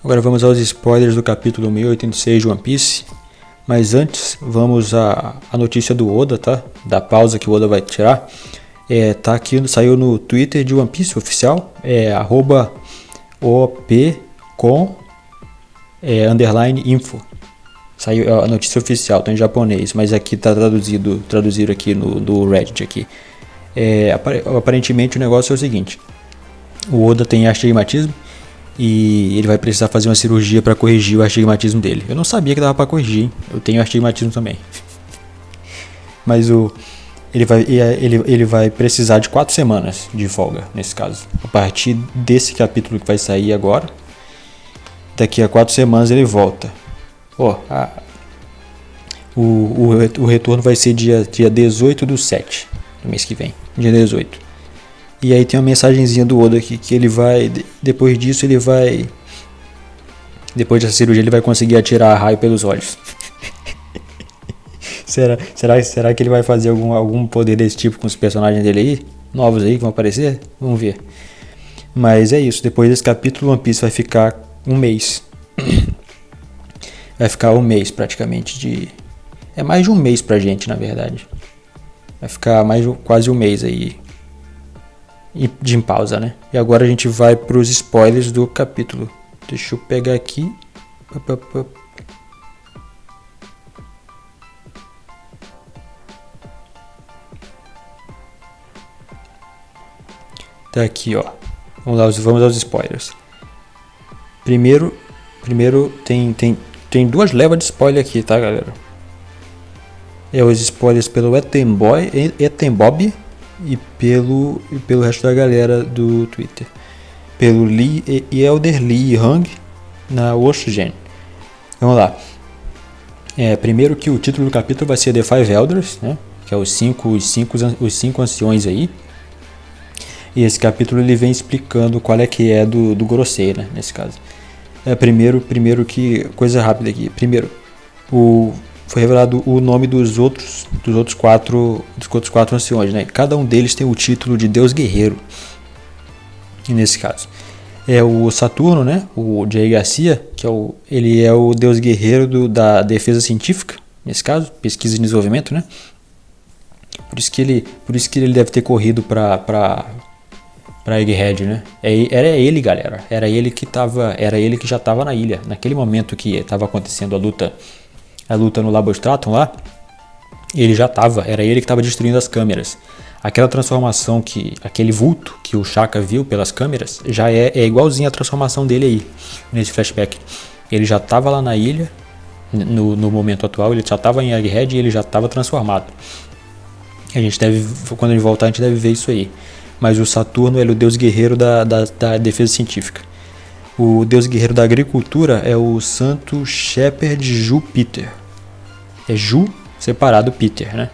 Agora vamos aos spoilers do capítulo 1086 de One Piece. Mas antes, vamos à notícia do Oda, tá? Da pausa que o Oda vai tirar. Tá aqui, saiu no Twitter de One Piece oficial. @opcom _info. Saiu a notícia oficial, tá em japonês, mas aqui tá traduzido aqui no Reddit aqui. Aparentemente o negócio é o seguinte: o Oda tem astigmatismo e ele vai precisar fazer uma cirurgia para corrigir o astigmatismo dele. Eu não sabia que dava para corrigir, hein? Eu tenho astigmatismo também. Mas ele vai precisar de 4 semanas de folga nesse caso. A partir desse capítulo que vai sair agora, daqui a 4 semanas ele volta. O retorno vai ser dia 18/7 do mês que vem, dia 18. E aí tem uma mensagenzinha do Oda aqui que ele vai, depois dessa cirurgia ele vai conseguir atirar raio pelos olhos. Será que ele vai fazer algum poder desse tipo com os personagens dele aí? Novos aí que vão aparecer? Vamos ver. Mas é isso, depois desse capítulo One Piece vai ficar um mês. Vai ficar um mês praticamente é mais de um mês pra gente, na verdade. Vai ficar quase um mês aí de pausa, né? E agora a gente vai pros spoilers do capítulo. Deixa eu pegar aqui. Tá aqui, ó. Vamos aos spoilers. Primeiro tem 2 levas de spoiler aqui, tá, galera? Os spoilers pelo Etenbob e pelo resto da galera do Twitter. Pelo Lee e Elder Lee Hang na Oshgen. Vamos lá. Primeiro que o título do capítulo vai ser The Five Elders, né? Que é os cinco anciões aí. E esse capítulo ele vem explicando qual é que é do Gorosei, né? Nesse caso. Primeiro que coisa rápida aqui. Primeiro, foi revelado o nome dos outros 4 anciões, né? Cada um deles tem o título de Deus Guerreiro. E nesse caso é o Saturno, né? O Jay Garcia, que ele é o Deus Guerreiro da defesa científica, nesse caso, pesquisa e desenvolvimento, né? Por isso que ele deve ter corrido para Egghead, né? Era ele, galera. Era ele que já estava na ilha naquele momento que estava acontecendo a luta no Labo Straton lá. Ele já estava, era ele que estava destruindo as câmeras. Aquela transformação aquele vulto que o Shaka viu pelas câmeras já é igualzinho a transformação dele aí nesse flashback. Ele já estava lá na ilha no momento atual, ele já estava em Egghead e ele já estava transformado. Quando ele voltar a gente deve ver isso aí. Mas o Saturno é o deus guerreiro da defesa científica. O deus guerreiro da agricultura é o Santo Shepherd Júpiter. É Ju separado Peter, né?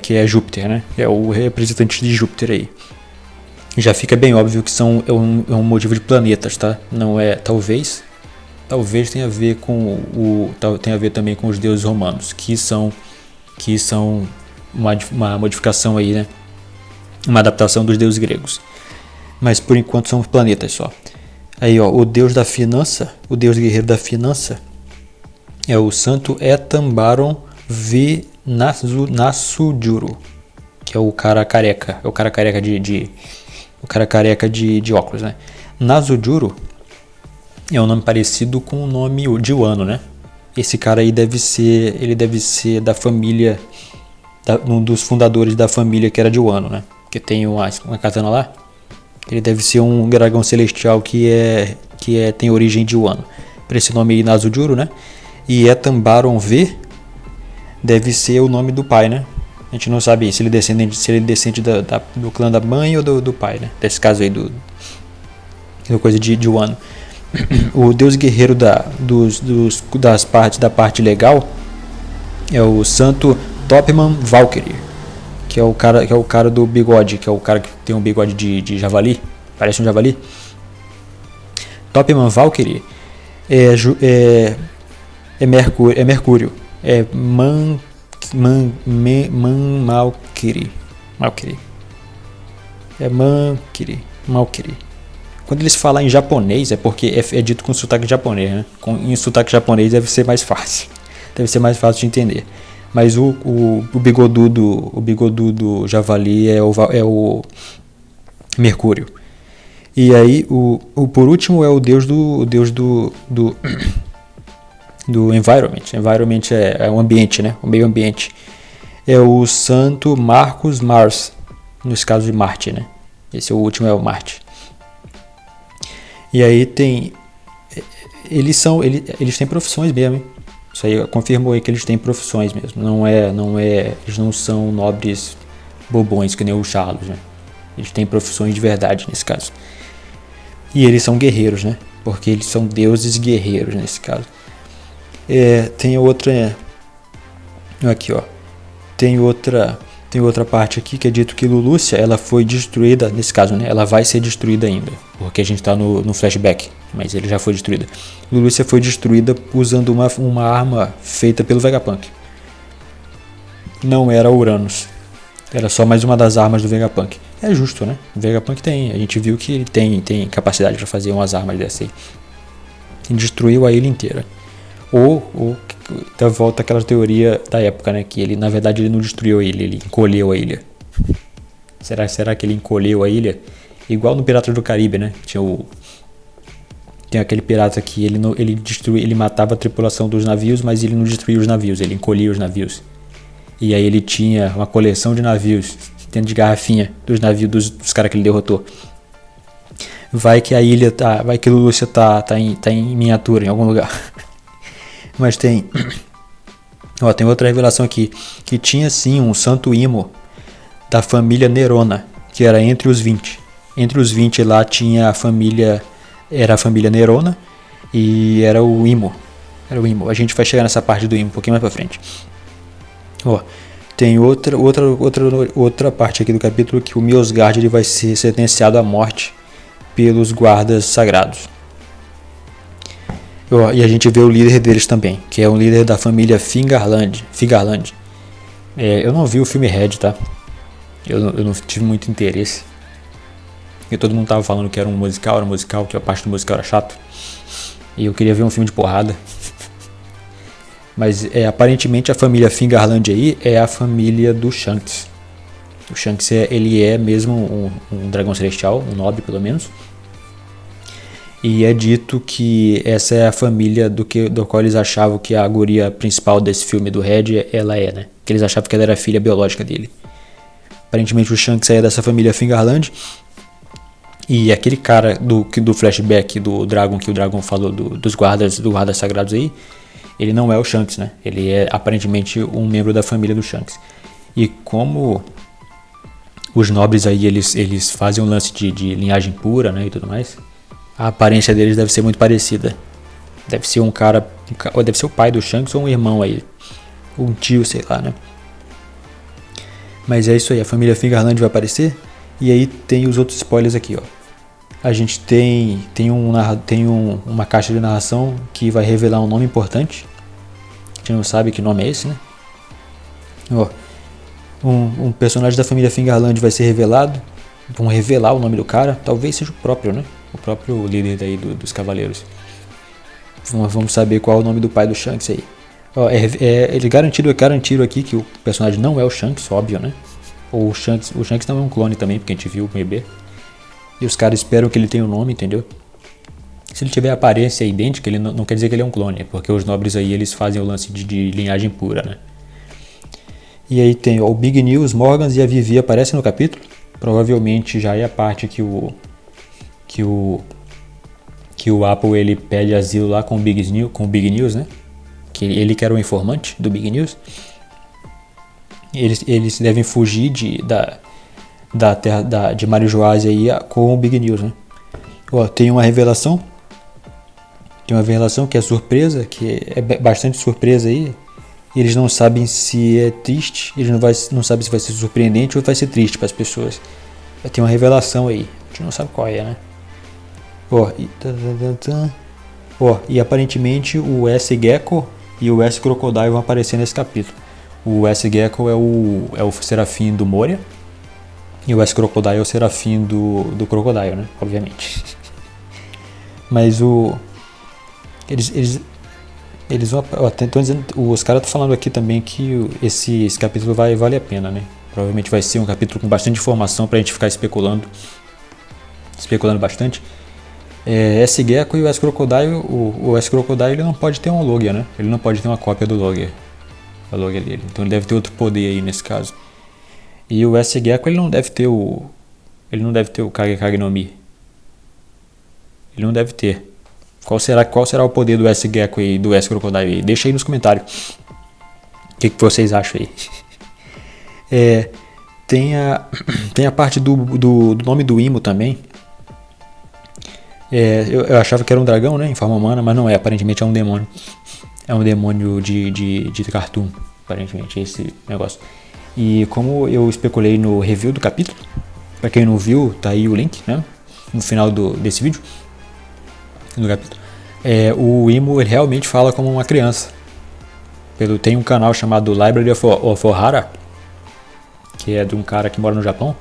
Que é Júpiter, né? É o representante de Júpiter aí. Já fica bem óbvio que é um motivo de planetas, tá? Não é, talvez tenha a ver também com os deuses romanos, que são uma modificação aí, né? Uma adaptação dos deuses gregos. Mas por enquanto são planetas só. Aí, ó, o deus da finança, o deus guerreiro da finança é o Santo Etambaron V Nasujuru, que é o cara careca, o cara careca de óculos, né? Nasujuru é um nome parecido com o nome de Wano, né? Esse cara aí deve ser da família, um dos fundadores da família que era de Wano, né? Que tem uma katana lá. Ele deve ser um dragão celestial que tem origem de Wano. Por esse nome aí, Nasujuru, né? E Etambaron V deve ser o nome do pai, né? A gente não sabe se ele é descendente do clã da mãe ou do pai, né? Desse caso aí do coisa de Wano. O deus guerreiro da parte legal é o Santo Topman Valkyrie, que é o cara do bigode, que é o cara que tem um bigode de javali, parece um javali. Topman Valkyrie é Mercúrio, é Malkiri, é Malkiri. Quando eles falam em japonês, é porque é dito com sotaque japonês, né? Em sotaque japonês deve ser mais fácil. Deve ser mais fácil de entender. Mas o bigodudo javali é o Mercúrio. E aí, por último, é o deus do environment. Environment é o ambiente, né? O meio ambiente. É o santo Marcos Mars, nos casos de Marte, né? Esse o último é o Marte. E aí tem... Eles têm profissões mesmo, hein? Isso aí confirmou aí que eles têm profissões mesmo. Eles não são nobres bobões que nem o Charles, né? Eles têm profissões de verdade nesse caso. E eles são guerreiros, né? Porque eles são deuses guerreiros nesse caso. Tem outra... Aqui, ó. Tem outra parte aqui que é dito que Lulúcia, ela foi destruída, nesse caso, né? Ela vai ser destruída ainda, porque a gente está no flashback, mas ele já foi destruída. Lulúcia foi destruída usando uma arma feita pelo Vegapunk. Não era Uranus. Era só mais uma das armas do Vegapunk. É justo, né? O Vegapunk a gente viu que ele tem capacidade para fazer umas armas dessa aí. E destruiu a ilha inteira. Ou da volta aquela teoria da época, né? Que ele, na verdade, ele não destruiu a ilha, ele encolheu a ilha. Será que ele encolheu a ilha? Igual no Piratas do Caribe, né? Tem aquele pirata que ele matava a tripulação dos navios, mas ele não destruía os navios, ele encolhia os navios. E aí ele tinha uma coleção de navios dentro de garrafinha dos navios dos caras que ele derrotou. Vai que a ilha vai que Lúcia tá em miniatura em algum lugar. Mas tem outra revelação aqui, que tinha sim um santo Imo da família Nerona, que era entre os 20. Entre os 20 lá tinha era a família Nerona e era o Imo. A gente vai chegar nessa parte do Imo um pouquinho mais pra frente. Tem outra parte aqui do capítulo que o Miosgard ele vai ser sentenciado à morte pelos guardas sagrados. E a gente vê o líder deles também, que é um líder da família Fingarland. Eu não vi o filme Red, tá? Eu não tive muito interesse. Porque todo mundo tava falando que era um musical, que a parte do musical era chato. E eu queria ver um filme de porrada. Mas aparentemente a família Fingarland aí é a família do Shanks. O Shanks ele é mesmo um dragão celestial, um nobre pelo menos. E é dito que essa é a família do qual eles achavam que a guria principal desse filme do Red, ela é, né? Que eles achavam que ela era a filha biológica dele. Aparentemente o Shanks é dessa família Fingarland. E aquele cara do flashback do Dragon, que o Dragon falou dos guardas sagrados aí, ele não é o Shanks, né? Ele é aparentemente um membro da família do Shanks. E como os nobres aí, eles fazem um lance de linhagem pura, né, e tudo mais, a aparência deles deve ser muito parecida. Deve ser ou deve ser o pai do Shanks ou um irmão aí. Um tio, sei lá, né? Mas é isso aí, a família Fingarland vai aparecer. E aí tem os outros spoilers aqui, ó. A gente tem uma caixa de narração que vai revelar um nome importante. A gente não sabe que nome é esse, né? Ó, um personagem da família Fingarland vai ser revelado. Vão revelar o nome do cara. Talvez seja o próprio, né? O próprio líder daí dos cavaleiros. Vamos saber qual é o nome do pai do Shanks aí. Ó, ele garantido aqui que o personagem não é o Shanks, óbvio, né? Ou o Shanks não é um clone também, porque a gente viu o bebê. E os caras esperam que ele tenha um nome, entendeu? Se ele tiver aparência idêntica, ele não quer dizer que ele é um clone, porque os nobres aí eles fazem o lance de linhagem pura, né? E aí tem o Big News, Morgans e a Vivi aparecem no capítulo. Provavelmente já é a parte que o Apple ele pede asilo lá com o Big News, né? Que ele que era o informante do Big News. Eles devem fugir da terra de Marijoásia aí com o Big News, né? Tem uma revelação que é surpresa, que é bastante surpresa aí. Eles não sabem se é triste, eles não sabem se vai ser surpreendente ou vai ser triste para as pessoas. Tem uma revelação aí, a gente não sabe qual é, né? E aparentemente o S-Gecko e o S-Crocodile vão aparecer nesse capítulo. O S-Gecko é o serafim do Moria. E o S-Crocodile é o serafim do Crocodile, né? Obviamente. Mas eles vão. Estão dizendo, os caras estão falando aqui também que esse capítulo vai valer a pena, né? Provavelmente vai ser um capítulo com bastante informação pra gente ficar especulando bastante. S-Gecko e o S-Crocodile, o S-Crocodile ele não pode ter um Logia, né? Ele não pode ter uma cópia do Logia. A Logia dele. Então ele deve ter outro poder aí nesse caso. E o S-Gecko ele não deve ter o Kage no Mi. Ele não deve ter. Qual será o poder do S-Gecko e do S-Crocodile? Deixa aí nos comentários. O que vocês acham aí? Tem a parte do nome do Imo também. Eu achava que era um dragão, né, em forma humana, mas não é, aparentemente é um demônio. É um demônio de cartoon, aparentemente, esse negócio. E como eu especulei no review do capítulo, pra quem não viu, tá aí o link, né, no final desse vídeo, do capítulo. O Imo ele realmente fala como uma criança. Tem um canal chamado Library of Ohara, que é de um cara que mora no Japão,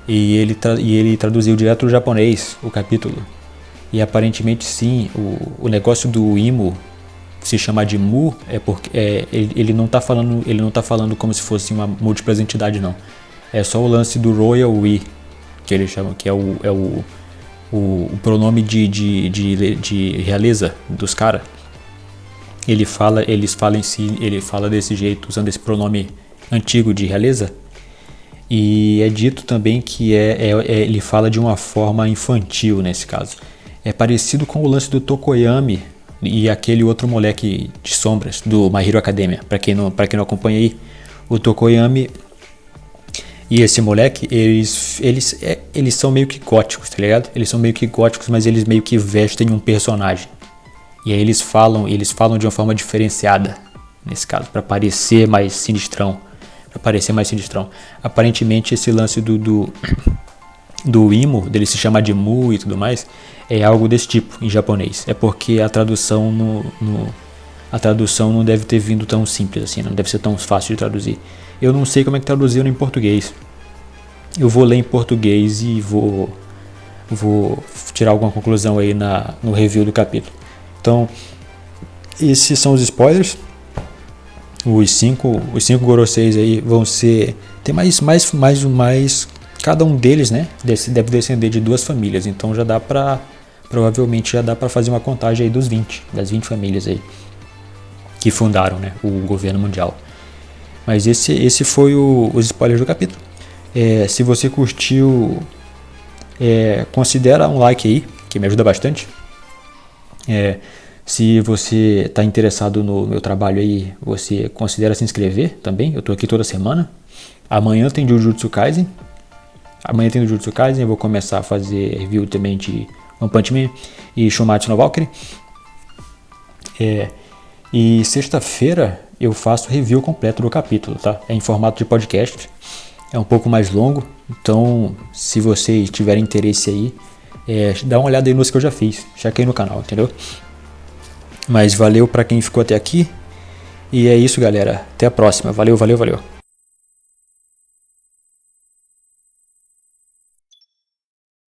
e ele traduziu direto do japonês o capítulo. E aparentemente sim, o negócio do Imo se chamar de Mu é porque ele não tá falando como se fosse uma múltipla entidade, não. É só o lance do Royal We, que ele chama, que é o pronome de realeza dos caras. Ele fala desse jeito, usando esse pronome antigo de realeza. E é dito também que ele fala de uma forma infantil nesse caso. É parecido com o lance do Tokoyami e aquele outro moleque de sombras do My Hero Academia. Pra quem não acompanha aí, o Tokoyami e esse moleque, eles são meio que góticos, tá ligado? Eles são meio que góticos, mas eles meio que vestem um personagem. E aí eles falam de uma forma diferenciada, nesse caso, pra parecer mais sinistrão. Aparentemente esse lance do Imo, dele se chamar de Mu e tudo mais, é algo desse tipo em japonês. É porque a tradução não deve ter vindo tão simples assim, não deve ser tão fácil de traduzir. Eu não sei como é que traduziram em português. Eu vou ler em português e vou tirar alguma conclusão aí no review do capítulo. Então, esses são os spoilers. Os cinco Goroseis aí vão ser... Tem mais cada um deles, né? Deve descender de 2 famílias. Então provavelmente já dá pra fazer uma contagem aí das 20 famílias aí que fundaram, né, o governo mundial. Mas esse foi os spoilers do capítulo. Se você curtiu, considera um like aí, que me ajuda bastante. Se você está interessado no meu trabalho aí, você considera se inscrever também. Eu estou aqui toda semana. Amanhã tem Jujutsu Kaisen. Eu vou começar a fazer review também de One Punch Man e Shumatsu no Valkyrie. E sexta-feira eu faço review completo do capítulo, tá? É em formato de podcast. É um pouco mais longo. Então, se vocês tiverem interesse aí, dá uma olhada aí nos que eu já fiz. Checa aí no canal, entendeu? Mas valeu pra quem ficou até aqui. E é isso, galera. Até a próxima. Valeu.